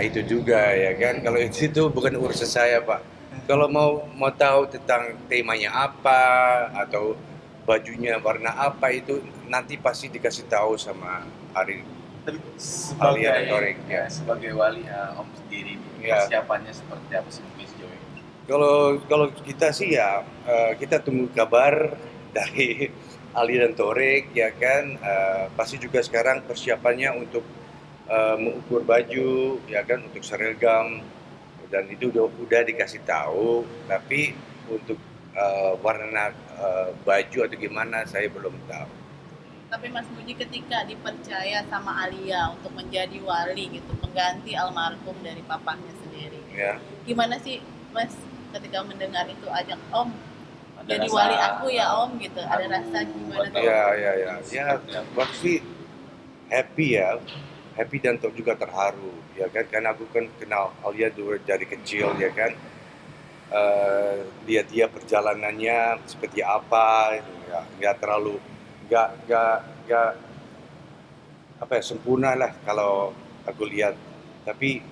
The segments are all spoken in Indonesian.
itu juga ya kan. Kalau itu bukan urusan saya Pak. Kalau mau tahu tentang temanya apa atau bajunya warna apa itu nanti pasti dikasih tahu sama Ari Tapi Alia sebagai dan Torik ya. sebagai wali Om sendiri Ya. persiapannya seperti apa sih mungkin sejauh ini? Kalau kita sih ya kita tunggu kabar dari Ali dan Torik ya kan. Pasti juga sekarang persiapannya untuk mengukur baju ya kan untuk seragam dan itu udah dikasih tahu tapi untuk warna baju atau gimana saya belum tahu. Tapi Mas Budi ketika dipercaya sama Alia untuk menjadi wali gitu, pengganti almarhum dari papahnya sendiri. Ya. Gimana sih Mas ketika mendengar itu ajak Om Ada jadi rasa- wali aku ya Om gitu, ada rasa gimana tuh? Ya pasti happy ya, happy dan juga terharu ya kan karena aku kan kenal Alia dari kecil ya kan. Lihat dia perjalanannya seperti apa ya, nggak terlalu nggak apa ya sempurna lah kalau aku lihat tapi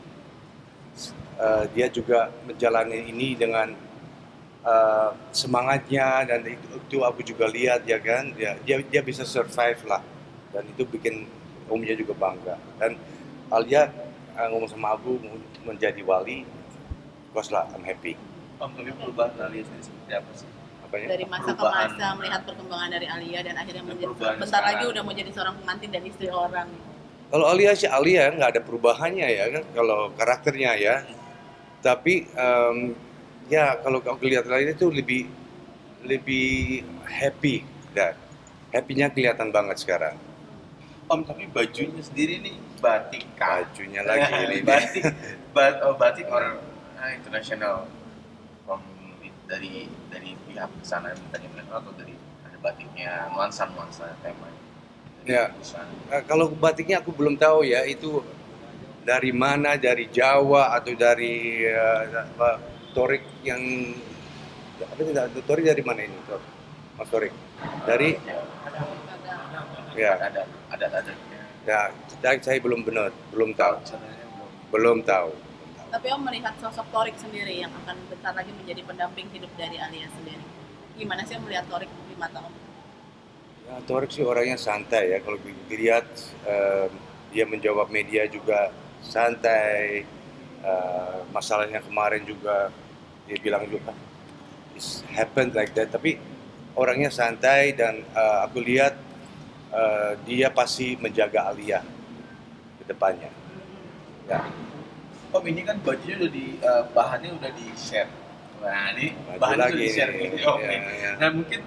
dia juga menjalani ini dengan semangatnya dan itu aku juga lihat ya kan dia bisa survive lah dan itu bikin omnya juga bangga dan Alia ngomong sama aku menjadi wali, of course lah I'm happy. Om, tapi perubahan Alia sendiri seperti apa sih? Apanya? Dari masa ke masa melihat perkembangan dari Alia dan akhirnya menjadi bentar lagi udah mau jadi seorang pengantin dan istri orang. Kalau Alia sih Alia nggak ada perubahannya ya kan kalau karakternya ya. Tapi ya kalau aku lihat lain itu lebih happy dan happynya kelihatan banget sekarang. Om, tapi bajunya sendiri nih batik kah? Bajunya lagi ini. Batik orang internasional from dari pihak sana mintanya mereka atau dari ada batiknya nuansa tema Ya. Kalau batiknya aku belum tahu ya itu dari mana, dari Jawa atau dari Torik yang apa tidak Torik dari mana ini Mas Torik? Dari ya ada ya saya belum tahu. Tapi Om melihat sosok Torik sendiri yang akan bentar lagi menjadi pendamping hidup dari Alia sendiri. Gimana sih Om melihat Torik di mata Om? Ya, Torik sih orangnya santai ya kalau dilihat dia menjawab media juga santai. Masalahnya kemarin juga dia bilang juga it happened like that tapi orangnya santai dan aku lihat dia pasti menjaga Alia ke depannya. Ya. Om, ini kan bajunya udah bahannya udah di share. Nah ini Baju bahannya lagi udah di share ini. nih Om. Ya. Nah mungkin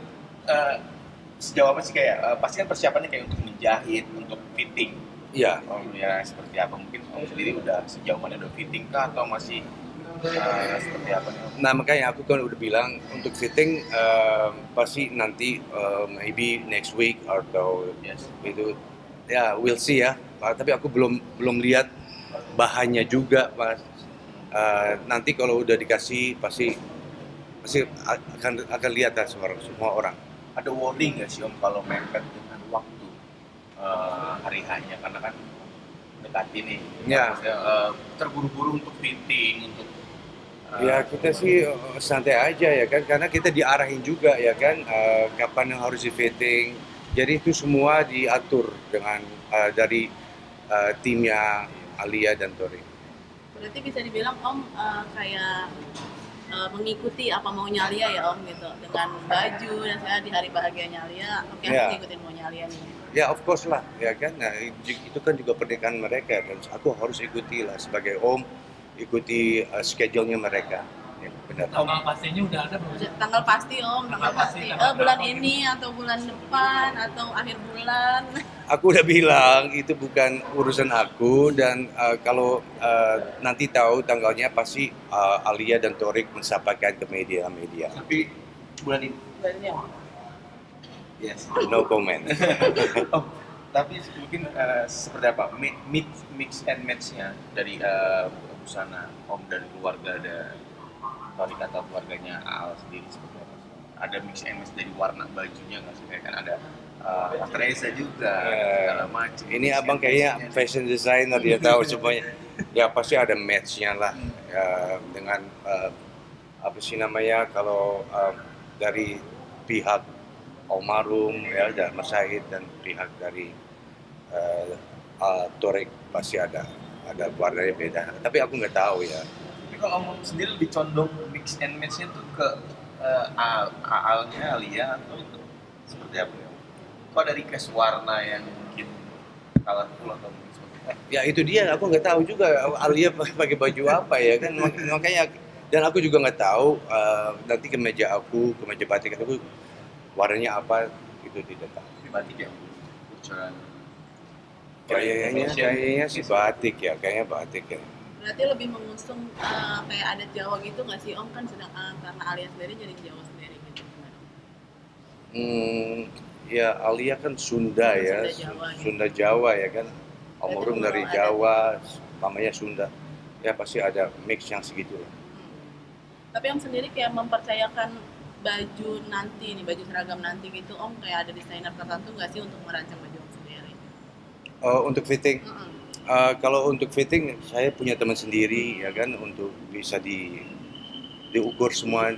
sejauh apa sih kayak pasti kan persiapannya kayak untuk menjahit, untuk fitting. Iya. Om ya seperti apa? Mungkin Om sendiri udah sejauh mana udah fitting kah atau masih seperti apa nih Om? Nah makanya aku kan udah bilang untuk fitting pasti nanti maybe next week atau Yes. itu ya we'll see ya. Tapi aku belum lihat bahannya juga Mas. Nanti kalau udah dikasih pasti akan lihat lah semua orang. Ada warning nggak sih Om kalau mepet dengan waktu hari hanya karena kan dekati nih. Ya. Maksudnya, terburu-buru untuk fitting untuk Ya kita sih santai aja ya kan karena kita diarahin juga ya kan kapan yang harus di fitting. Jadi itu semua diatur dengan dari timnya Alia dan Tori. Berarti bisa dibilang Om kayak mengikuti apa maunya Alia ya Om gitu dengan baju dan saya di hari bahagianya Alia, oke Ya. aku ngikutin maunya Alia nih. Ya of course lah ya kan. Nah, itu kan juga pernikahan mereka dan aku harus ikuti lah sebagai om ikuti schedule-nya mereka. Ya, benar. Tanggal pastinya udah ada belum? Tanggal pasti Om, tanggal pasti. Bulan ini atau bulan depan atau akhir bulan. Aku udah bilang itu bukan urusan aku dan kalau nanti tahu tanggalnya pasti Alia dan Torik mensampaikan ke media-media. tapi bulan ini. Bulan ini Om. Yes. No comment. Oh, tapi mungkin seperti apa mix and match-nya dari busana Om dan keluarga ada Torik atau keluarganya Al sendiri seperti apa? Ada mix and match dari warna bajunya nggak sih? Kayak kan ada Teresa juga segala macam. Ini abang kayaknya fashion designer, dia tahu semuanya. Ya pasti ada matchnya lah dengan apa sih namanya kalau dari pihak almarhum ya dan Mas Syahid dan pihak dari Torik pasti ada warnanya beda. Tapi aku nggak tahu ya. Tapi kalau Om sendiri lebih condong mix and match-nya tuh ke Aalnya Alia atau seperti apa ya? Kok ada request warna yang mungkin colorful atau mungkin seperti apa? Ya itu dia, aku nggak tahu juga Alia pakai baju apa ya kan, makanya dan aku juga nggak tahu nanti kemeja batik aku warnanya apa itu tidak tahu. Tapi batik ya, bocoran. Kayaknya sih batik ya, kayaknya batik ya. Berarti lebih mengusung kayak adat Jawa gitu nggak sih Om, kan sedang karena Alia sendiri jadi Jawa sendiri gitu. Ya Alia kan Sunda ya, Sunda Jawa ya kan, almarhum dari Jawa, mamanya Sunda, ya pasti ada mix yang segitu lah. Tapi Om sendiri kayak mempercayakan baju nanti nih, baju seragam nanti gitu Om, kayak ada desainer tertentu nggak sih untuk merancang baju Om sendiri? Untuk fitting, kalau untuk fitting saya punya teman sendiri ya kan, untuk bisa diukur semua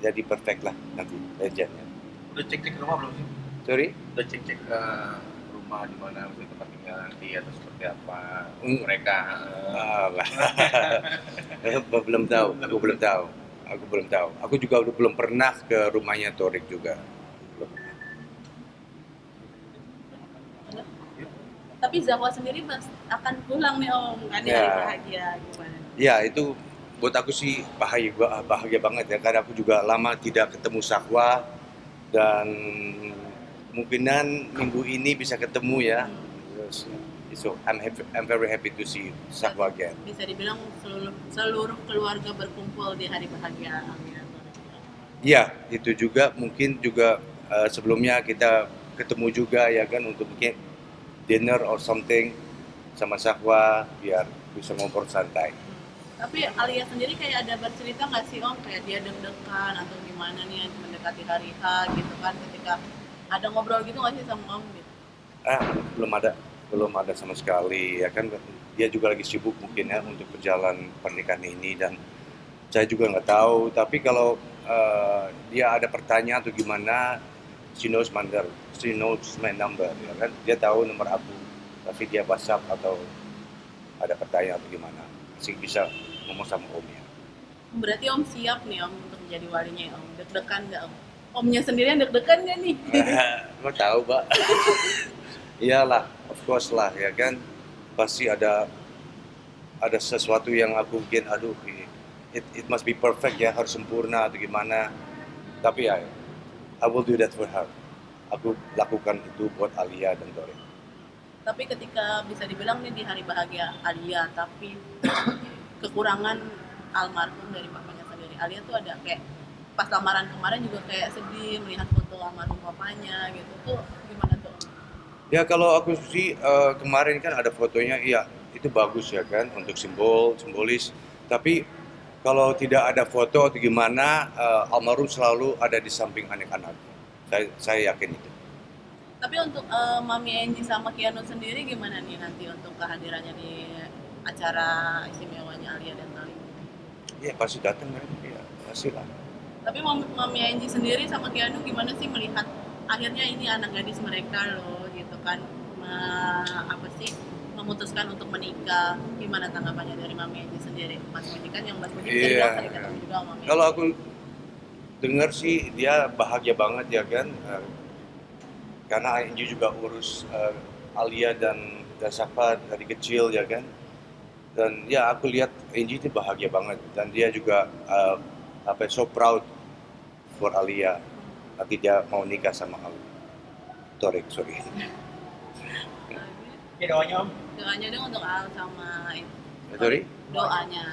jadi perfect lah nanti legendnya. Udah cek rumah belum sih? Sorry? Udah cek rumah di mana untuk tempat tinggal nanti atau seperti apa mereka? Belum tahu, aku belum tahu. Aku juga belum pernah ke rumahnya Torik juga. Belum. Tapi Zahwa sendiri akan pulang nih Om, kan di hari bahagia gimana? Ya itu buat aku sih bahagia banget ya, karena aku juga lama tidak ketemu Zahwa dan kemungkinan minggu ini bisa ketemu ya. So I'm very happy to see Zahwa again. Bisa dibilang seluruh keluarga berkumpul di hari bahagia. Ya itu juga mungkin juga sebelumnya kita ketemu juga ya kan, untuk mungkin dinner or something sama Zahwa biar bisa ngobrol santai. Tapi Alia sendiri kayak ada bercerita nggak sih Om, kayak dia deg-degan atau gimana nih mendekati hari H gitu kan, ketika ada ngobrol gitu nggak sih sama Om gitu? Belum ada sama sekali ya kan, dia juga lagi sibuk mungkin ya untuk berjalan pernikahan ini dan saya juga nggak tahu. Tapi kalau dia ada pertanyaan atau gimana, she knows my number ya kan, dia tahu nomor aku, tapi dia WhatsApp atau ada pertanyaan atau gimana masih bisa ngomong sama omnya. Berarti Om siap nih Om untuk menjadi walinya Om, deg-degan nggak Om? Omnya sendirian deg-degan nggak nih? Lo tahu Pak? Iyalah, of course lah ya kan, pasti ada sesuatu yang aku mungkin it must be perfect ya, harus sempurna atau gimana, tapi ya I will do that for her. Aku lakukan itu buat Alia dan Torik. Tapi ketika bisa dibilang nih di hari bahagia Alia, tapi kekurangan almarhum dari papanya sendiri, Alia tuh ada kayak pas lamaran kemarin juga kayak sedih melihat foto almarhum papanya gitu, tuh gimana tuh? Ya kalau aku sih kemarin kan ada fotonya, iya itu bagus ya kan, untuk simbolis. Tapi kalau tidak ada foto atau gimana, almarhum selalu ada di samping anak-anak. Saya yakin itu. Tapi untuk Mami Enji sama Kianu sendiri gimana nih nanti untuk kehadirannya di acara istimewanya Alia dan Tali? Iya pasti datang kan, ya pasti lah. Tapi Mami Enji sendiri sama Kianu gimana sih melihat akhirnya ini anak gadis mereka loh gitu kan, memutuskan untuk menikah, gimana tanggapannya dari Mami Enji sendiri? Mas Budi kan yang Mas Budi bisa tadi ketemu juga sama Mami Enji. Kalau aku dengar sih dia bahagia banget ya kan, karena Enji juga urus Alia dan Zahwa dari kecil ya kan, dan ya aku lihat Enji itu bahagia banget dan dia juga so proud for Alia, nanti dia mau nikah sama Torik. Ya doanya Om. Doanya dong untuk Al sama Sorry? Doanya.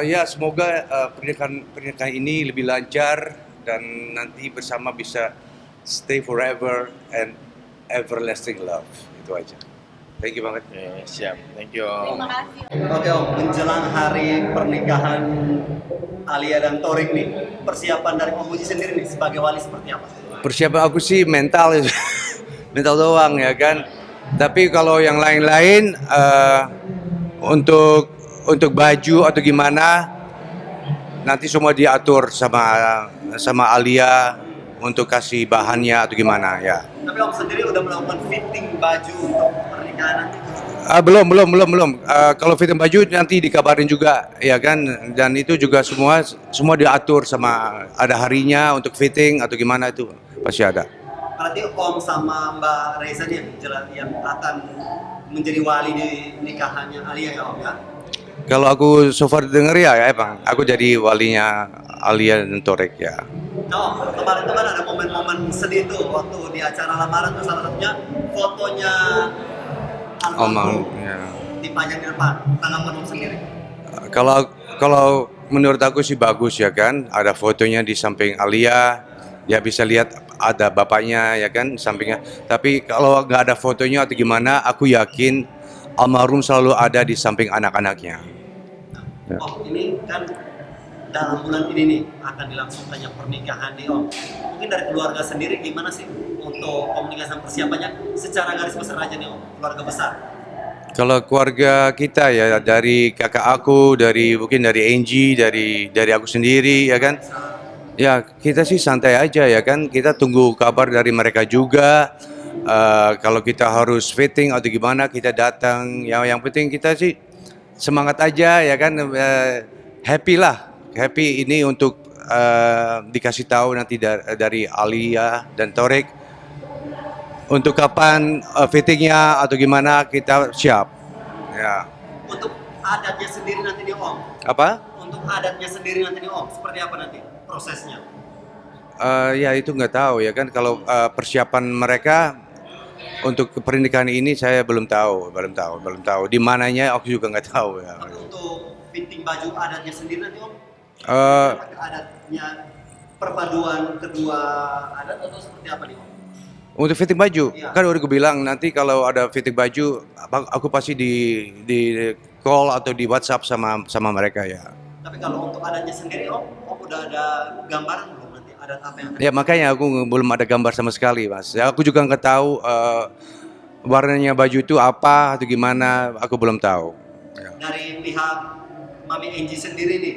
Ya semoga pernikahan ini lebih lancar dan nanti bersama bisa stay forever and everlasting love. Itu aja. Thank you banget. Siap, thank you Om. Terima kasih. Oke Om, menjelang hari pernikahan Alia dan Torik nih, persiapan dari Om Uji sendiri nih sebagai wali seperti apa? Persiapan aku sih mental ya. mental doang ya kan. Tapi kalau yang lain-lain untuk baju atau gimana nanti semua diatur sama Alia untuk kasih bahannya atau gimana ya. Tapi Om sendiri udah melakukan fitting baju untuk pernikahan nanti? Belum. Kalau fitting baju nanti dikabarin juga ya kan, dan itu juga semua diatur sama ada harinya untuk fitting atau gimana itu pasti ada. Berarti Om sama Mbak Reza nih yang akan menjadi wali di nikahannya Alia ya Om ya? Kalau aku so far denger ya Bang, aku jadi walinya Alia dan Torek ya. No, kemarin ada momen-momen sedih tuh waktu di acara lamaran tuh salah satunya fotonya almarhum Ya. dipajang di depan. Tanggapan Om sendiri? Kalau menurut aku sih bagus ya kan, ada fotonya di samping Alia, ya bisa lihat ada bapaknya ya kan sampingnya. Tapi kalau nggak ada fotonya atau gimana, aku yakin almarhum selalu ada di samping anak-anaknya. Ya. Oh ini kan dalam bulan ini nih akan dilangsungkannya pernikahan nih Om. Mungkin dari keluarga sendiri gimana sih untuk komunikasi persiapannya secara garis besar aja nih Om, keluarga besar. Kalau keluarga kita ya dari kakak aku, mungkin dari Angie, dari aku sendiri ya kan. Ya kita sih santai aja ya kan. Kita tunggu kabar dari mereka juga. Kalau kita harus fitting atau gimana kita datang. Yang penting kita sih semangat aja ya kan. Happy lah. Happy ini untuk dikasih tahu nanti dari Alia dan Torek untuk kapan fittingnya atau gimana kita siap. Ya. Untuk adatnya sendiri nanti nih Om. Apa? Untuk adatnya sendiri nanti nih Om, seperti apa nanti prosesnya? Ya itu nggak tahu ya kan. Kalau persiapan mereka untuk pernikahan ini saya belum tahu. Di mananya aku juga nggak tahu ya. Tapi untuk fitting baju adatnya sendiri nanti Om, Eh, adatnya perpaduan kedua adat atau seperti apa nih Om? Untuk fitting baju, Iya. kan udah gue bilang nanti kalau ada fitting baju, aku pasti di call atau di WhatsApp sama mereka ya. Tapi kalau untuk adatnya sendiri Om udah ada gambaran belum nanti adat apa yang akan? Ya makanya aku belum ada gambar sama sekali, Mas. Ya, aku juga nggak tahu warnanya baju itu apa atau gimana, aku belum tahu. Ya. Dari pihak Mami Angie sendiri nih,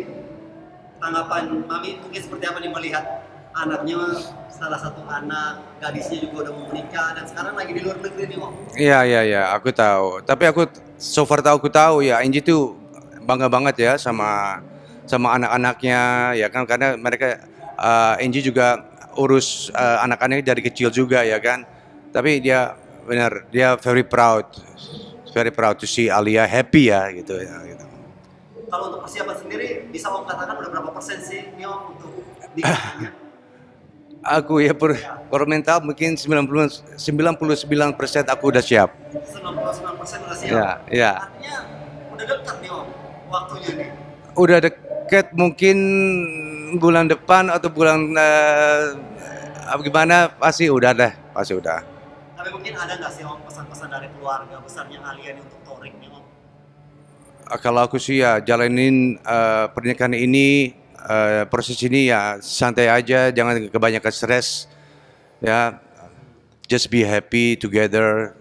tanggapan Mami mungkin seperti apa nih melihat anaknya, salah satu anak gadisnya juga udah mau menikah dan sekarang lagi di luar negeri nih Om. Iya, aku tahu. Tapi so far aku tahu ya, Angie tuh bangga banget ya sama anak-anaknya ya kan, karena mereka Angie juga urus anak-anaknya dari kecil juga ya kan. Tapi dia very proud to see Alia happy ya gitu ya. Gitu. Kalau untuk persiapan sendiri bisa Om katakan udah berapa persen sih nih Om untuk nikahnya? Aku ya per mental mungkin 99% aku udah siap. 99% udah siap. Ya. Artinya udah dekat nih Om waktunya nih. Udah deket mungkin bulan depan atau bulan gimana pasti udah. Tapi mungkin ada nggak sih Om pesan-pesan dari keluarga besarnya Alia nih untuk Torek nih Om? Kalau aku sih ya jalanin pernikahan ini, proses ini ya santai aja, jangan kebanyakan stres ya, just be happy together,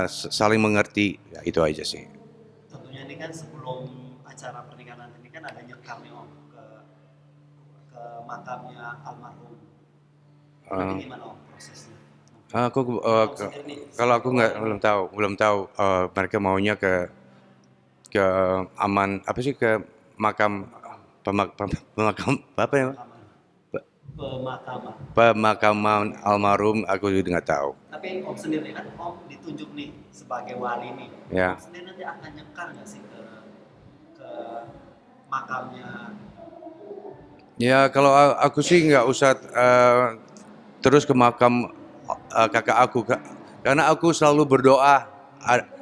saling mengerti ya, itu aja sih. Tentunya ini kan sebelum acara pernikahan nanti ini kan ada nyekar nih Om ke makamnya almarhum. Nanti gimana Om prosesnya? Kalau aku belum tahu mereka maunya ke aman apa sih, ke makam pemakam apa ya, pemakaman almarhum, aku juga nggak tahu. Tapi Om sendiri kan Om ditunjuk nih sebagai wali nih. Ya. Om sendiri nanti akan nyekar nggak sih ke makamnya? Ya kalau aku sih nggak usah terus ke makam kakak aku, karena aku selalu berdoa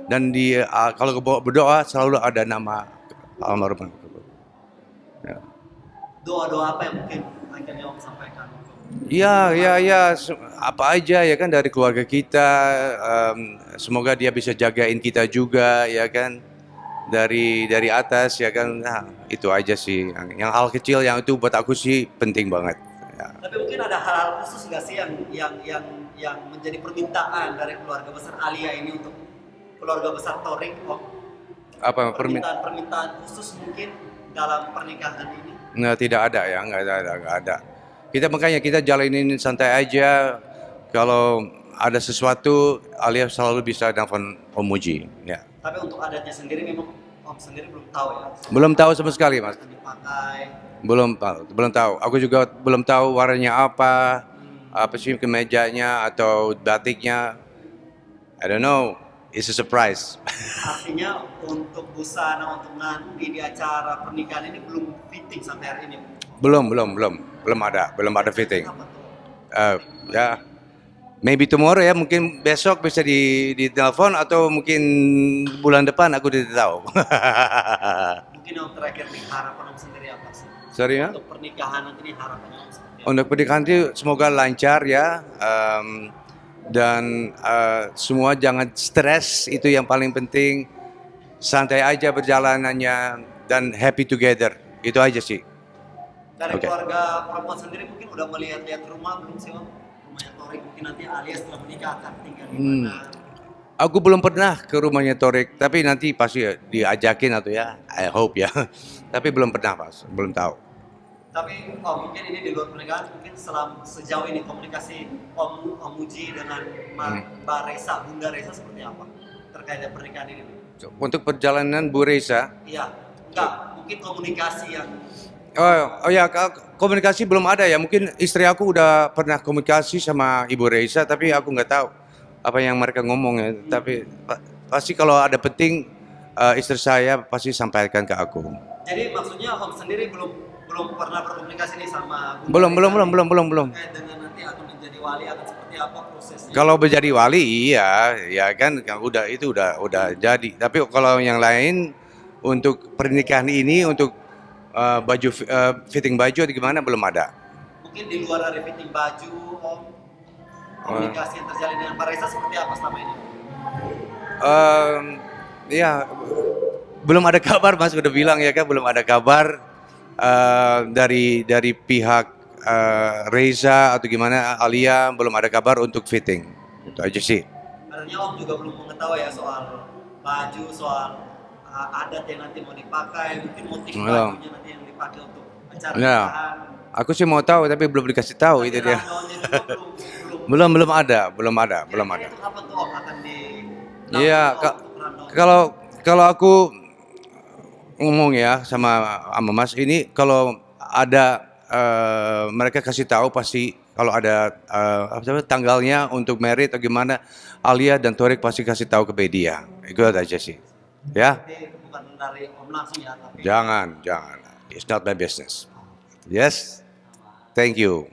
dan kalau berdoa selalu ada nama almarhum. Ya. Doa-doa apa yang mungkin akhirnya Om sampaikan? Ya, apa aja ya kan dari keluarga kita, semoga dia bisa jagain kita juga ya kan, dari atas ya kan, nah, itu aja sih, yang hal kecil yang itu buat aku sih penting banget. Ya. Tapi mungkin ada hal-hal khusus nggak sih yang menjadi permintaan dari keluarga besar Alia ini untuk keluarga besar Torik, Om? Apa Permintaan khusus mungkin dalam pernikahan ini? Nah, tidak ada ya, nggak ada. Makanya kita jalanin santai aja. Kalau ada sesuatu, Alia selalu bisa nelfon Om Muji. Ya. Tapi untuk adatnya sendiri memang Om sendiri belum tahu ya? Belum tahu sama sekali, Mas. Akan dipakai. Belum tahu. Aku juga belum tahu warnanya apa sih kemejanya atau batiknya. I don't know. It's a surprise. Artinya untuk busana, untuk nanti di acara pernikahan ini belum fitting sampai hari ini? Belum ada fitting. Apa tuh? Ya, maybe tomorrow ya, mungkin besok bisa di telepon atau mungkin bulan depan, aku tidak tahu. Mungkin yang terakhir nih, harapan Om sendiri apa sih? Sorry ya. Untuk pernikahan nanti nih harapannya Om seperti apa? Untuk pernikahan itu semoga lancar ya, dan semua jangan stres, itu yang paling penting. Santai aja perjalanannya dan happy together, itu aja sih. Dari Oke. keluarga perempuan sendiri mungkin udah melihat-lihat rumah belum sih Om? Rumahnya Torik mungkin nanti Alia setelah menikah akan tinggal di mana? Aku belum pernah ke rumahnya Torik, tapi nanti pasti diajakin atau ya, I hope ya. Tapi belum pernah, Mas, belum tahu. Tapi mungkin ini di luar pernikahan, mungkin sejauh ini komunikasi Om Muji dengan Mbak Reza, Bunda Reza seperti apa terkait dengan pernikahan ini? Untuk perjalanan Bu Reza, Iya, enggak, mungkin komunikasi yang oh ya, komunikasi belum ada ya. Mungkin istri aku udah pernah komunikasi sama Ibu Reza, tapi aku nggak tahu apa yang mereka ngomong ya. Tapi pasti kalau ada penting, istri saya pasti sampaikan ke aku. jadi maksudnya Om sendiri belum pernah berkomunikasi nih sama Bunda Reza Belum. terkait dengan nanti akan menjadi wali akan seperti apa prosesnya? Kalau menjadi wali iya, ya kan udah jadi. Tapi kalau yang lain untuk pernikahan ini, untuk baju fitting baju atau gimana belum ada. Mungkin di luar dari fitting baju, Om, komunikasi yang terjalin dengan Mbak Reza seperti apa selama ini? Ya belum ada kabar, Mas, udah bilang ya kan, belum ada kabar dari pihak Reza atau gimana, Alia belum ada kabar untuk fitting. Itu aja sih. Artinya Om juga belum mengetahui ya soal baju, soal adat yang nanti mau dipakai, mungkin motif bajunya nanti yang dipakai untuk acara Ya. pernikahan. Aku sih mau tahu tapi belum dikasih tahu itu dia. Rundown-nya juga belum. Belum ada. Kira-kira itu kapan tuh Om akan di? Iya, untuk rundown? kalau aku ngomong ya sama Mas ini, kalau ada mereka kasih tahu pasti, kalau ada tanggalnya untuk merit atau gimana, Alia dan Torik pasti kasih tahu ke media. Itu aja sih. Ya. Jadi bukan dari Om langsung ya, tapi Jangan. It's not my business. Yes. Thank you.